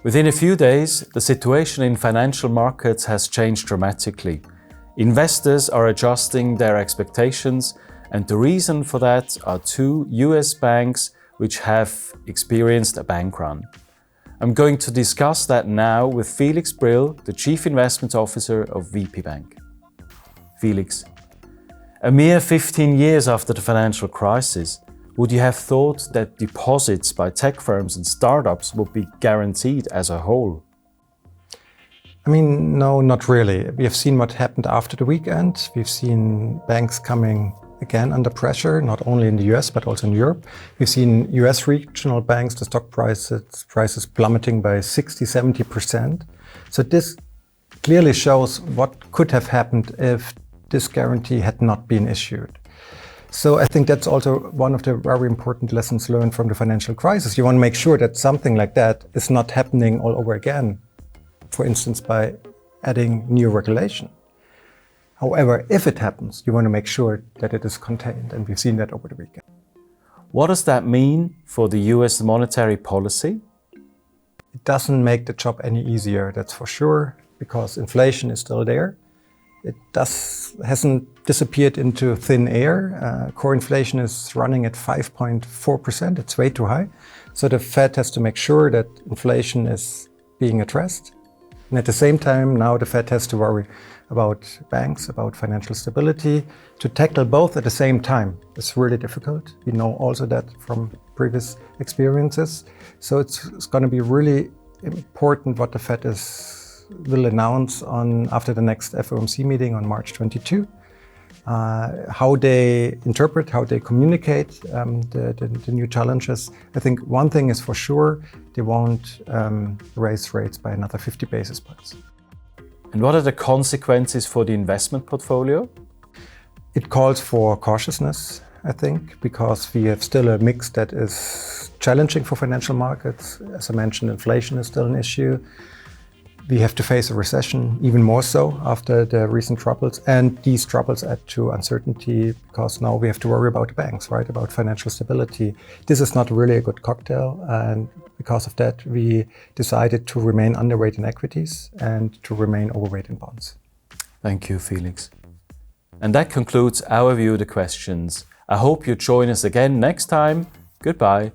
Within a few days, the situation in financial markets has changed dramatically. Investors are adjusting their expectations, and the reason for that are two US banks which have experienced a bank run. I'm going to discuss that now with Felix Brill, the Chief Investment Officer of VP Bank. Felix, a mere 15 years after the financial crisis, would you have thought that deposits by tech firms and startups would be guaranteed as a whole? I mean, no, not really. We have seen what happened after the weekend. We've seen banks coming again under pressure, not only in the US, but also in Europe. We've seen US regional banks, the stock prices plummeting by 60–70%. So this clearly shows what could have happened if this guarantee had not been issued. So I think that's also one of the very important lessons learned from the financial crisis. You want to make sure that something like that is not happening all over again, for instance, by adding new regulation. However, if it happens, you want to make sure that it is contained, and we've seen that over the weekend. What does that mean for the US monetary policy? It doesn't make the job any easier, that's for sure, because inflation is still there. It hasn't disappeared into thin air. Core inflation is running at 5.4%. It's way too high. So the Fed has to make sure that inflation is being addressed. And at the same time, now the Fed has to worry about banks, about financial stability. To tackle both at the same time is really difficult. We know also that from previous experiences. So it's going to be really important what the Fed will announce after the next FOMC meeting on March 22. How they interpret, how they communicate the new challenges. I think one thing is for sure, they won't raise rates by another 50 basis points. And what are the consequences for the investment portfolio? It calls for cautiousness, I think, because we have still a mix that is challenging for financial markets. As I mentioned, inflation is still an issue. We have to face a recession, even more so after the recent troubles. And these troubles add to uncertainty because now we have to worry about the banks, right? About financial stability. This is not really a good cocktail. And because of that, we decided to remain underweight in equities and to remain overweight in bonds. Thank you, Felix. And that concludes our view of the questions. I hope you join us again next time. Goodbye.